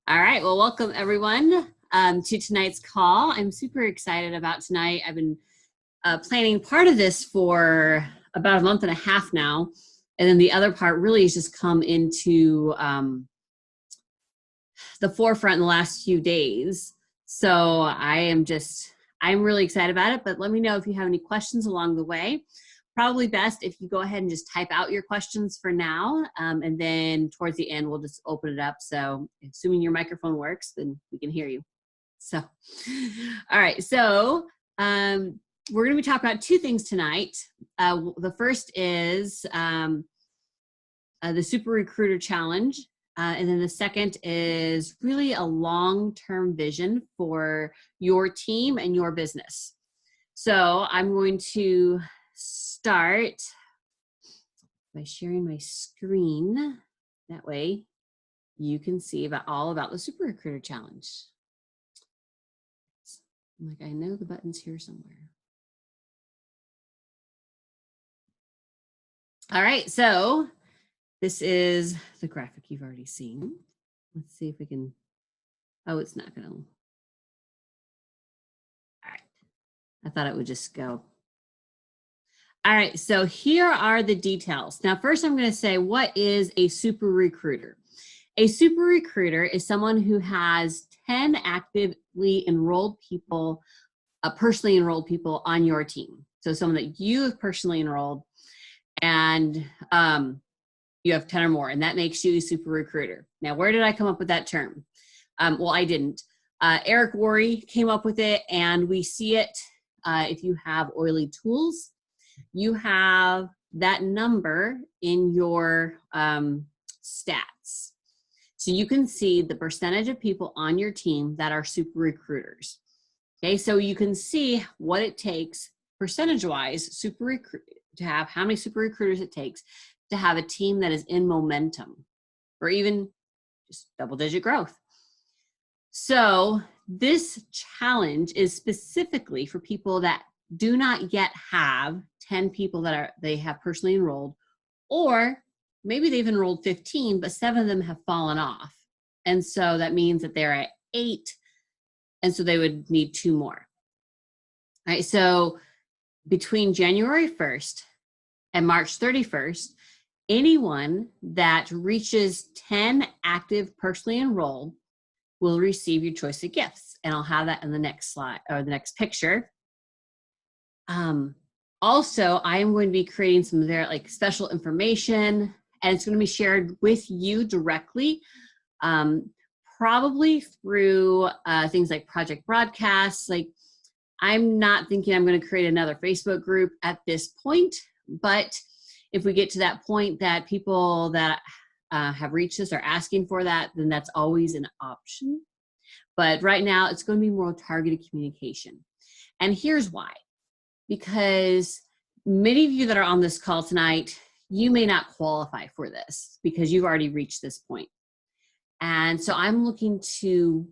All right, well, welcome everyone to tonight's call. I'm super excited about tonight. I've been planning part of this for about a month and a half now, and then the other part really has just come into the forefront in the last few days. So I'm really excited about it, but let me know if you have any questions along the way. Probably best if you go ahead and just type out your questions for now, and then towards the end, we'll just open it up. So assuming your microphone works, then we can hear you. So, all right. So we're going to be talking about two things tonight. The first is the Super Recruiter Challenge. And then the second is really a long-term vision for your team and your business. So I'm going to start by sharing my screen. That way you can see all about the Super Recruiter Challenge. I'm like, I know the button's here somewhere. All right, so this is the graphic you've already seen. Let's see if we can, oh, it's not gonna. All right, I thought it would just go. All right, so here are the details. Now, first I'm gonna say, what is a super recruiter? A super recruiter is someone who has 10 actively enrolled people, personally enrolled people on your team. So someone that you have personally enrolled and you have 10 or more, and that makes you a super recruiter. Now, where did I come up with that term? Well, I didn't. Eric Worre came up with it, and we see it if you have oily tools. You have that number in your stats. So you can see the percentage of people on your team that are super recruiters. Okay, so you can see what it takes percentage-wise to have how many super recruiters it takes to have a team that is in momentum or even just double-digit growth. So this challenge is specifically for people that do not yet have 10 people that they have personally enrolled, or maybe they've enrolled 15, but 7 of them have fallen off. And so that means that they're at 8, and so they would need 2 more. All right, so between January 1st and March 31st, anyone that reaches 10 active personally enrolled will receive your choice of gifts. And I'll have that in the next slide or the next picture. Also, I am going to be creating some very special information, and it's going to be shared with you directly, probably through things like project broadcasts. I'm not thinking I'm going to create another Facebook group at this point, but if we get to that point that people that have reached us are asking for that, then that's always an option. But right now, it's going to be more targeted communication. And here's why. Because many of you that are on this call tonight, you may not qualify for this because you've already reached this point. And so I'm looking to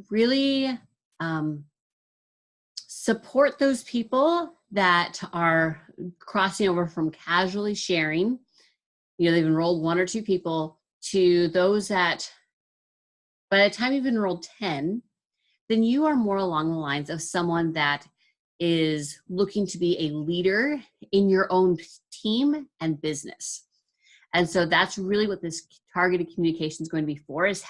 really support those people that are crossing over from casually sharing, they've enrolled 1 or 2 people, to those that by the time you've enrolled 10, then you are more along the lines of someone that is looking to be a leader in your own team and business. And so that's really what this targeted communication is going to be for, is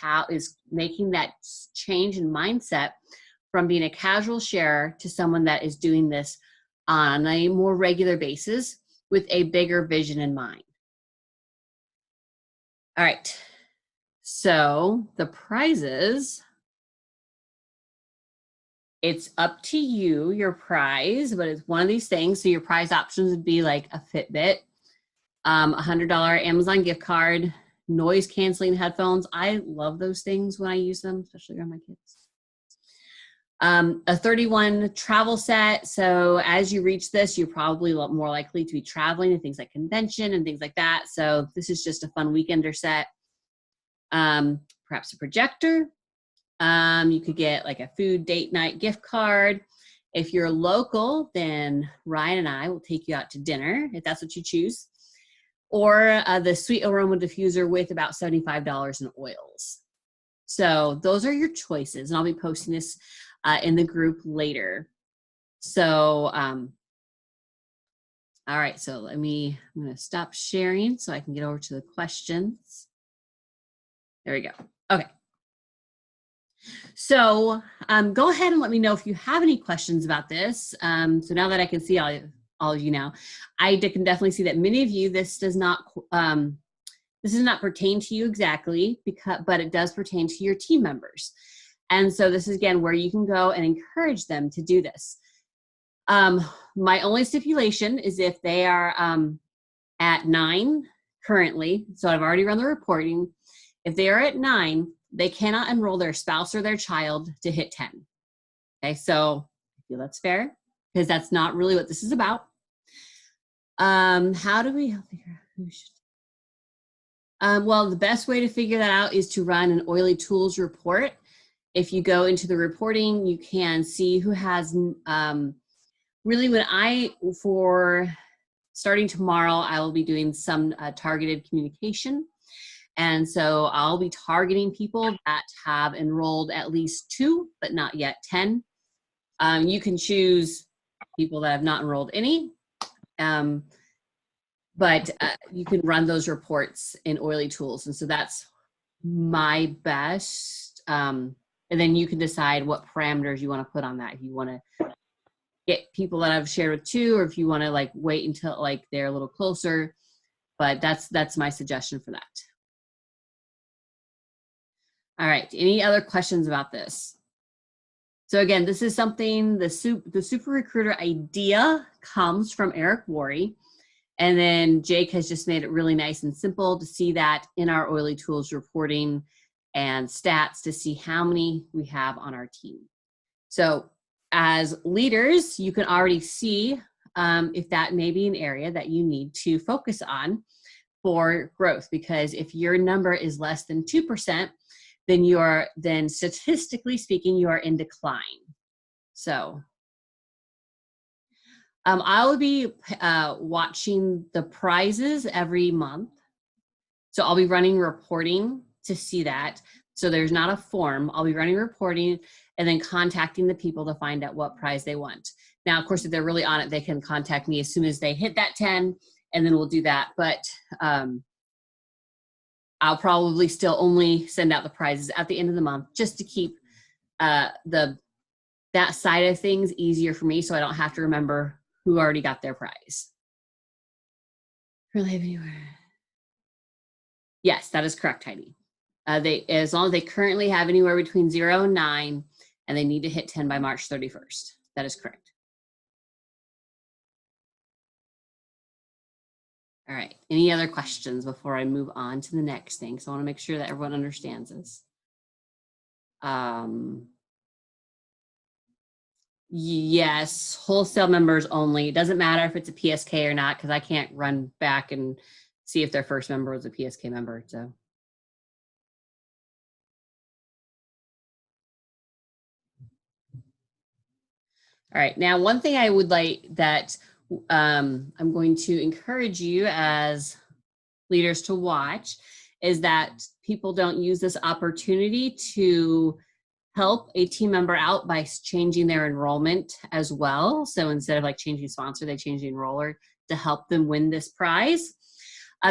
making that change in mindset from being a casual sharer to someone that is doing this on a more regular basis with a bigger vision in mind. All right, so the prizes, it's up to you, your prize, but it's one of these things. So your prize options would be like a Fitbit, $100 Amazon gift card, noise canceling headphones. I love those things when I use them, especially around my kids. A 31 travel set. So as you reach this, you're probably more likely to be traveling to things like convention and things like that. So this is just a fun weekender set. Perhaps a projector. You could get like a food date night gift card. If you're local, then Ryan and I will take you out to dinner if that's what you choose. Or the sweet aroma diffuser with about $75 in oils. So those are your choices, and I'll be posting this in the group later. So, all right, so I'm gonna stop sharing so I can get over to the questions. There we go. Okay. So go ahead and let me know if you have any questions about this. So now that I can see all of you now, I can definitely see that many of you, this does not pertain to you exactly, but it does pertain to your team members. And so this is, again, where you can go and encourage them to do this. My only stipulation is if they are at 9 currently, so I've already run the reporting. If they are at 9, they cannot enroll their spouse or their child to hit 10. Okay, so I feel that's fair, because that's not really what this is about. How do we help figure out who should? Well, the best way to figure that out is to run an Oily Tools report. If you go into the reporting, you can see who has, really for starting tomorrow, I will be doing some targeted communication. And so I'll be targeting people that have enrolled at least 2, but not yet 10. You can choose people that have not enrolled any, but you can run those reports in Oily Tools. And so that's my best. And then you can decide what parameters you want to put on that. If you want to get people that I've shared with 2, or if you want to like wait until like they're a little closer, but that's my suggestion for that. All right, any other questions about this? So again, this is something, the Super Recruiter idea comes from Eric Worre, and then Jake has just made it really nice and simple to see that in our Oily Tools reporting and stats to see how many we have on our team. So as leaders, you can already see if that may be an area that you need to focus on for growth, because if your number is less than 2%, then statistically speaking, you are in decline. So I'll be watching the prizes every month. So I'll be running reporting to see that. So there's not a form. I'll be running reporting and then contacting the people to find out what prize they want. Now, of course, if they're really on it, they can contact me as soon as they hit that 10, and then we'll do that. But I'll probably still only send out the prizes at the end of the month, just to keep that side of things easier for me, so I don't have to remember who already got their prize. Really have anywhere? Yes, that is correct, Heidi. As long as they currently have anywhere between 0 and 9, and they need to hit 10 by March 31st. That is correct. All right, any other questions before I move on to the next thing? So I want to make sure that everyone understands this. Yes, wholesale members only. It doesn't matter if it's a PSK or not, because I can't run back and see if their first member was a PSK member. So. All right, now one thing I would like that I'm going to encourage you as leaders to watch is that people don't use this opportunity to help a team member out by changing their enrollment as well. So instead of like changing sponsor, they change the enroller to help them win this prize,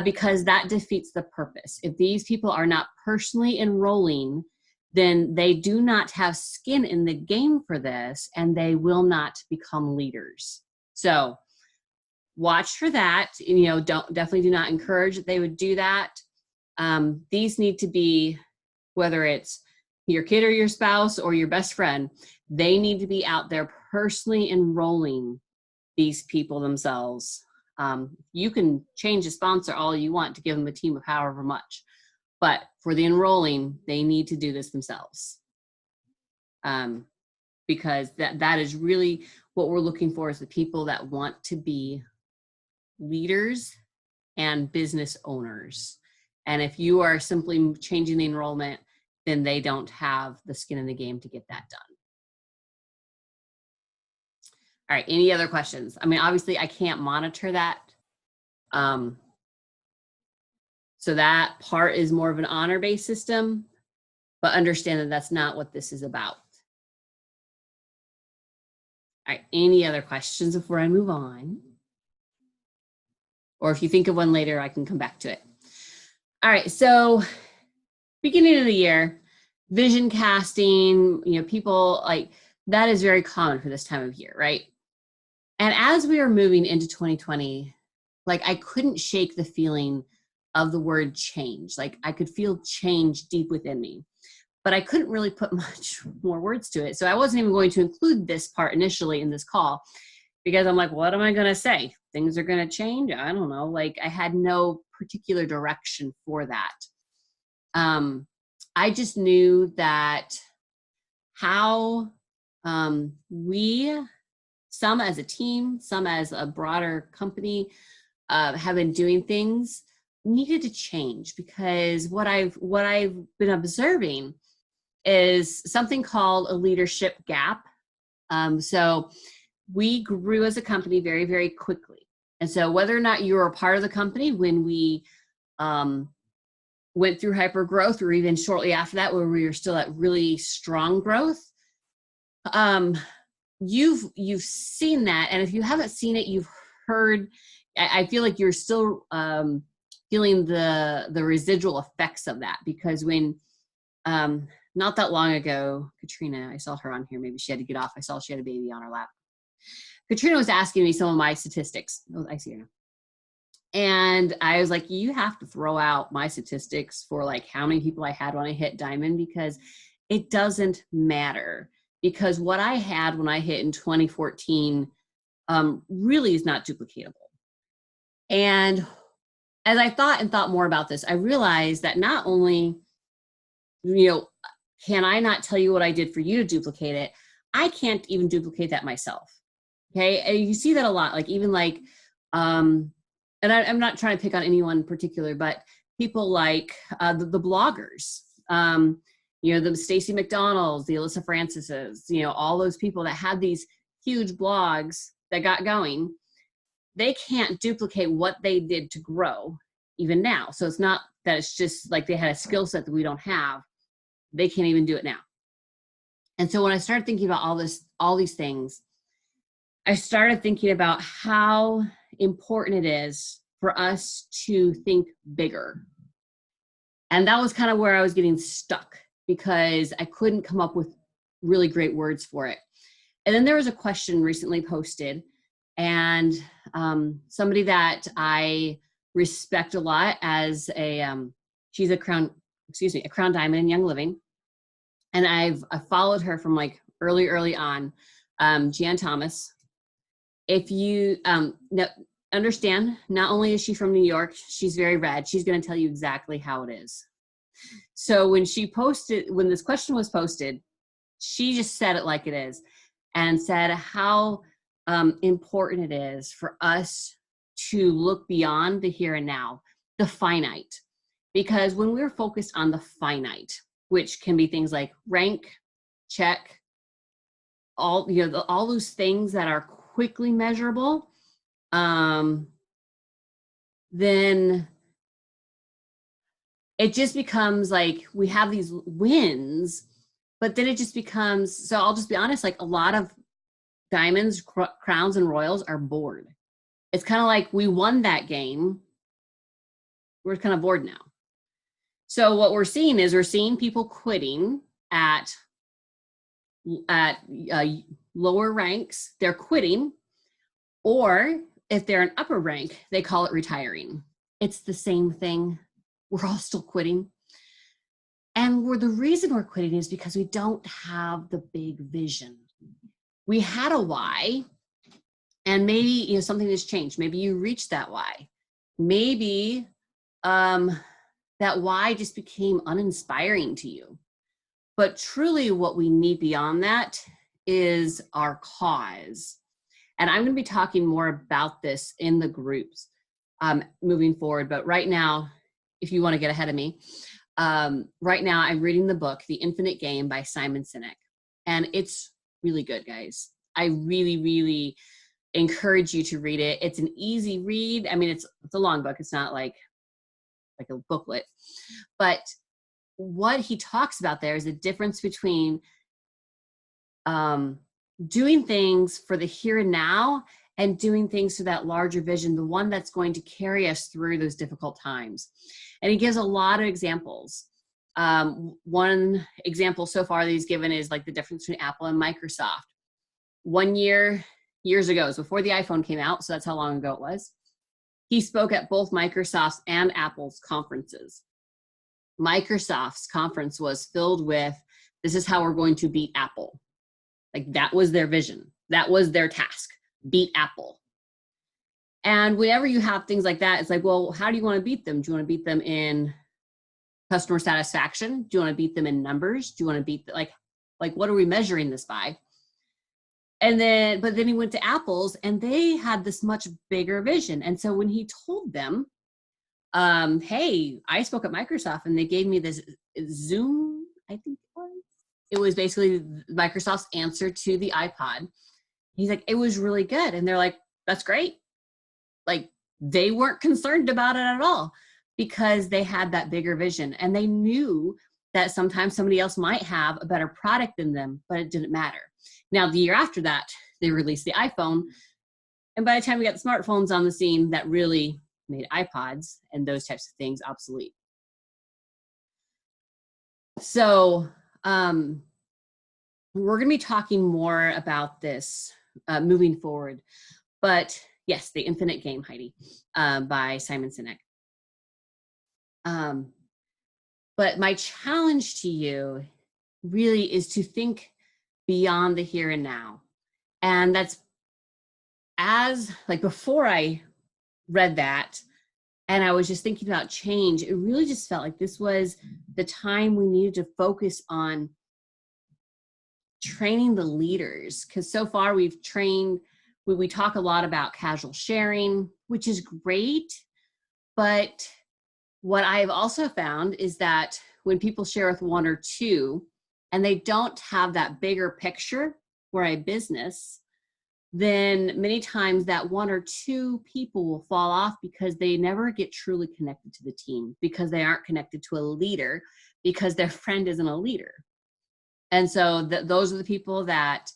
because that defeats the purpose. If these people are not personally enrolling, then they do not have skin in the game for this, and they will not become leaders. So watch for that. You know, definitely do not encourage that they would do that. These need to be, whether it's your kid or your spouse or your best friend, they need to be out there personally enrolling these people themselves. You can change a sponsor all you want to give them a team of however much, but for the enrolling, they need to do this themselves. Because that is really what we're looking for, is the people that want to be leaders and business owners. And if you are simply changing the enrollment, then they don't have the skin in the game to get that done. All right, any other questions? I mean, obviously I can't monitor that. So that part is more of an honor-based system. but understand that that's not what this is about. All right, any other questions before I move on? Or if you think of one later, I can come back to it. All right, so beginning of the year, vision casting, people like that is very common for this time of year, right? And as we are moving into 2020, like I couldn't shake the feeling of the word change. Like I could feel change deep within me, but I couldn't really put much more words to it. So I wasn't even going to include this part initially in this call because I'm like, what am I going to say? Things are going to change? I don't know. Like I had no particular direction for that. I just knew that how we, some as a team, some as a broader company, have been doing things needed to change, because what I've been observing is something called a leadership gap. So we grew as a company very, very quickly. And so whether or not you were a part of the company when we went through hyper growth, or even shortly after that, where we were still at really strong growth, you've seen that. And if you haven't seen it, you've heard, I feel like you're still feeling the residual effects of that, because when not that long ago, Katrina, I saw her on here, maybe she had to get off. I saw she had a baby on her lap. Katrina was asking me some of my statistics. Oh, I see her now. And I was like, you have to throw out my statistics for like how many people I had when I hit diamond, because it doesn't matter. Because what I had when I hit in 2014 really is not duplicatable. And as I thought more about this, I realized that not only, can I not tell you what I did for you to duplicate it, I can't even duplicate that myself. Okay, and you see that a lot, like even like, and I'm not trying to pick on anyone in particular, but people like the bloggers, the Stacey McDonald's, the Alyssa Francises, all those people that had these huge blogs that got going, they can't duplicate what they did to grow even now. So it's not that it's just like they had a skill set that we don't have. They can't even do it now. And so when I started thinking about all these things, I started thinking about how important it is for us to think bigger. And that was kind of where I was getting stuck, because I couldn't come up with really great words for it. And then there was a question recently posted, and somebody that I respect a lot as she's a crown diamond in Young Living. And I followed her from like early on, Jan Thomas. If you understand, not only is she from New York, she's very red. She's going to tell you exactly how it is. So when this question was posted, she just said it like it is, and said how important it is for us to look beyond the here and now, the finite. Because when we're focused on the finite, which can be things like rank, check, all those things that are quickly measurable, then it just becomes like we have these wins, but then it just becomes, so I'll just be honest, like a lot of diamonds, crowns, and royals are bored. It's kind of like we won that game. We're kind of bored now. So what we're seeing people quitting at lower ranks. They're quitting, or if they're an upper rank, they call it retiring. It's the same thing. We're all still quitting. And the reason we're quitting is because we don't have the big vision. We had a why, and maybe something has changed. Maybe you reached that why. Maybe that why just became uninspiring to you. But truly what we need beyond that is our cause. And I'm going to be talking more about this in the groups moving forward. But right now, if you want to get ahead of me, right now I'm reading the book, The Infinite Game by Simon Sinek. And it's really good, guys. I really, really encourage you to read it. It's an easy read. I mean, it's a long book. It's not like a booklet, but what he talks about there is the difference between doing things for the here and now and doing things for that larger vision, the one that's going to carry us through those difficult times. And he gives a lot of examples. One example so far that he's given is like the difference between Apple and Microsoft. 1 year, years ago, it was before the iPhone came out, so that's how long ago it was. He spoke at both Microsoft's and Apple's conferences. Microsoft's conference was filled with, this is how we're going to beat Apple. Like that was their vision. That was their task, beat Apple. And whenever you have things like that, it's like, well, how do you want to beat them? Do you want to beat them in customer satisfaction? Do you want to beat them in numbers? Do you want to beat, like what are we measuring this by? And then, but then he went to Apple's and they had this much bigger vision. And so when he told them, hey, I spoke at Microsoft and they gave me this Zoom, I think it was. It was basically Microsoft's answer to the iPod. He's like, it was really good. And they're like, that's great. Like they weren't concerned about it at all because they had that bigger vision and they knew that sometimes somebody else might have a better product than them, but it didn't matter. Now, the year after that, they released the iPhone. And by the time we got the smartphones on the scene, that really made iPods and those types of things obsolete. So we're going to be talking more about this moving forward. But yes, The Infinite Game, Heidi, by Simon Sinek. But my challenge to you really is to think beyond the here and now. And that's before I read that and I was just thinking about change, it really just felt like this was the time we needed to focus on training the leaders. Because so far we talk a lot about casual sharing, which is great. But what I've also found is that when people share with one or two and they don't have that bigger picture for a business, then many times that one or two people will fall off because they never get truly connected to the team, because they aren't connected to a leader, because their friend isn't a leader. And so those are the people that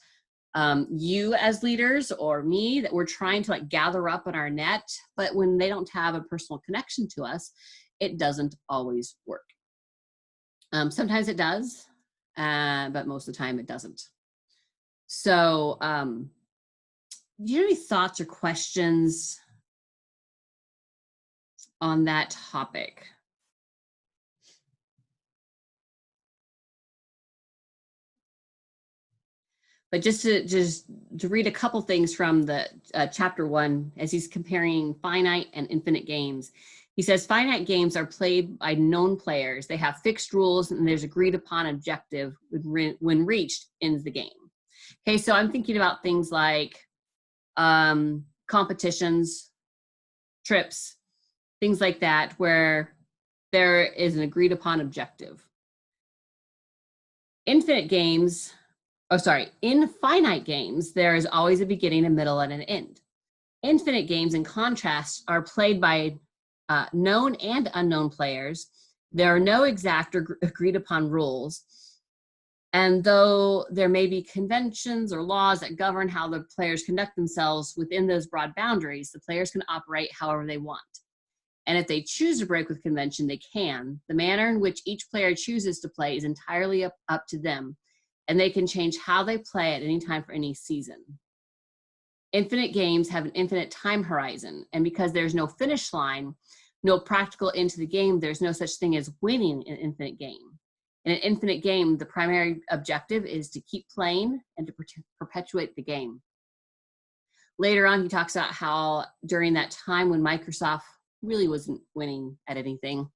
you as leaders or me that we're trying to like gather up in our net, but when they don't have a personal connection to us, it doesn't always work. Sometimes it does, but most of the time it doesn't. So do you have any thoughts or questions on that topic? But just to read a couple things from the chapter 1, as he's comparing finite and infinite games. He says, finite games are played by known players. They have fixed rules and there's agreed upon objective when reached ends the game. Okay, so I'm thinking about things like competitions, trips, things like that, where there is an agreed upon objective. In finite games, there is always a beginning, a middle, and an end. Infinite games, in contrast, are played by known and unknown players. There are no exact or agreed upon rules. And though there may be conventions or laws that govern how the players conduct themselves within those broad boundaries, the players can operate however they want. And if they choose to break with convention, they can. The manner in which each player chooses to play is entirely up to them, and they can change how they play at any time for any season. Infinite games have an infinite time horizon, and because there's no finish line, no practical end to the game, there's no such thing as winning an infinite game. In an infinite game, the primary objective is to keep playing and to perpetuate the game. Later on, he talks about how during that time when Microsoft really wasn't winning at anything,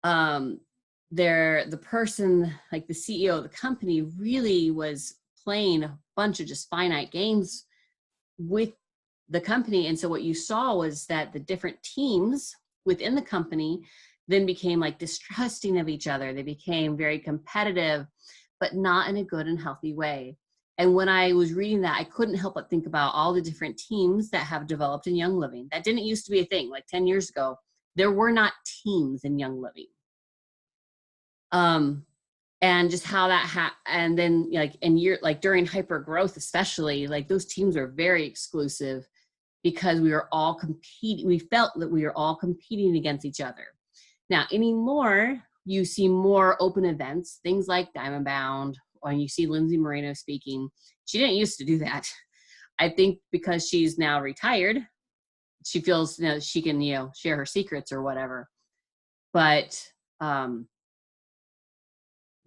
the person, like the CEO of the company, really was playing a bunch of just finite games with the company. And so what you saw was that the different teams within the company then became like distrusting of each other. They became very competitive, but not in a good and healthy way. And when I was reading that, I couldn't help but think about all the different teams that have developed in Young Living. That didn't used to be a thing. Like 10 years ago, there were not teams in Young Living. And just how that and then like, and you're like during hyper growth, especially, like those teams are very exclusive because we were all competing. We felt that we were all competing against each other. Now anymore, you see more open events, things like Diamond Bound, or you see Lindsay Moreno speaking. She didn't used to do that. I think because she's now retired, she feels, you know, she can, you know, share her secrets or whatever. But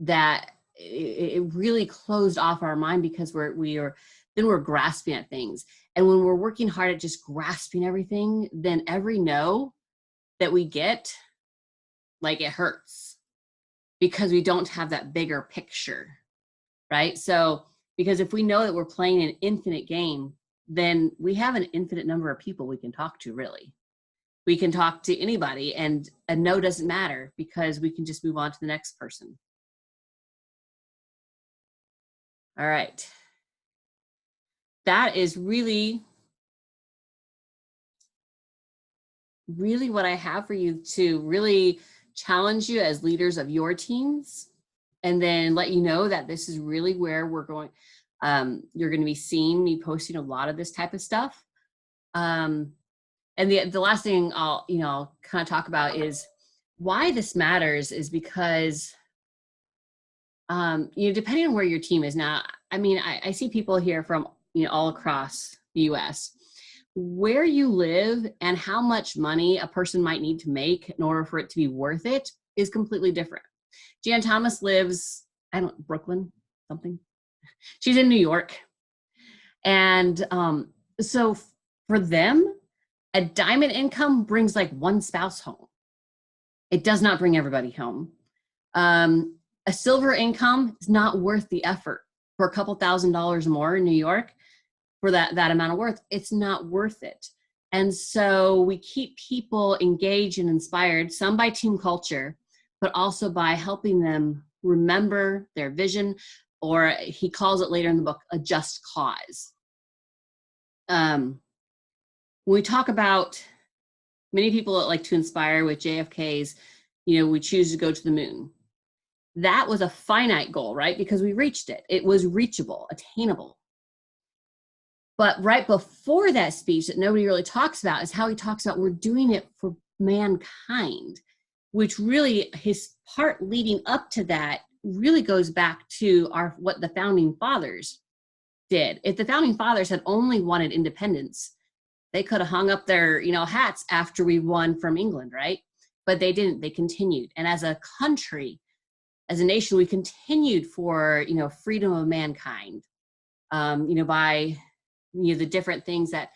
that it really closed off our mind because we're grasping at things. And when we're working hard at just grasping everything, then every no that we get, like, it hurts because we don't have that bigger picture, right? So, because if we know that we're playing an infinite game, then we have an infinite number of people we can talk to, really. We can talk to anybody, and a no doesn't matter because we can just move on to the next person. All right. That is really what I have for you, to really challenge you as leaders of your teams, and then let you know that this is really where we're going. You're going to be seeing me posting a lot of this type of stuff. And the last thing I'll kind of talk about is why this matters is because depending on where your team is now. I mean, I see people here from all across the US. Where you live and how much money a person might need to make in order for it to be worth it is completely different. Jan Thomas lives, Brooklyn, something. She's in New York. And so for them, a diamond income brings like one spouse home. It does not bring everybody home. A silver income is not worth the effort. For a couple $1,000s more in New York, for that amount of worth, it's not worth it. And so we keep people engaged and inspired, some by team culture, but also by helping them remember their vision, or he calls it later in the book, a just cause. When we talk about, many people that like to inspire with JFK's, we choose to go to the moon. That was a finite goal, right? Because we reached it. It was reachable, attainable. But right before that speech that nobody really talks about is how he talks about we're doing it for mankind, which really, his part leading up to that really goes back to what the founding fathers did. If the founding fathers had only wanted independence, they could have hung up their hats after we won from England, right? But they didn't. They continued. And as a country, as a nation, we continued for freedom of mankind, by the different things that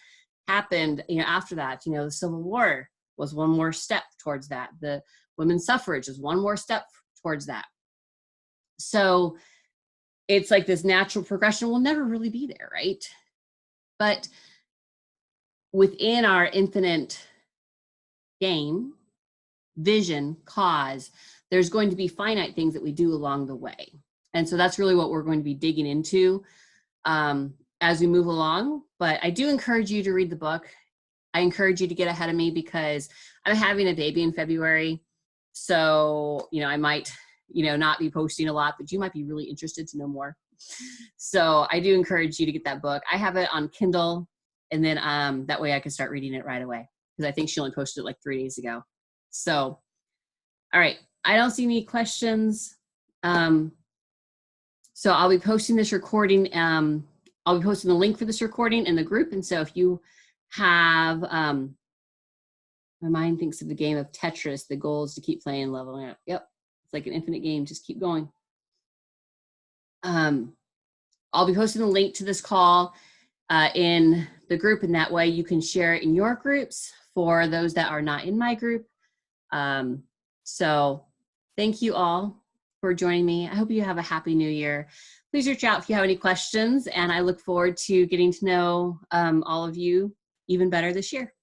happened after that. The Civil War was one more step towards that. The women's suffrage is one more step towards that. So it's like this natural progression will never really be there, right? But within our infinite game, vision, cause, there's going to be finite things that we do along the way. And so that's really what we're going to be digging into as we move along. But I do encourage you to read the book. I encourage you to get ahead of me because I'm having a baby in February. So, I might, not be posting a lot, but you might be really interested to know more. So I do encourage you to get that book. I have it on Kindle, and then that way I can start reading it right away, because I think she only posted it like 3 days ago. So, all right. I don't see any questions. So I'll be posting this recording. I'll be posting the link for this recording in the group. And so if you have, my mind thinks of the game of Tetris. The goal is to keep playing and leveling up. Yep. It's like an infinite game. Just keep going. I'll be posting the link to this call in the group, and that way you can share it in your groups for those that are not in my group. So thank you all for joining me. I hope you have a happy new year. Please reach out if you have any questions, and I look forward to getting to know all of you even better this year.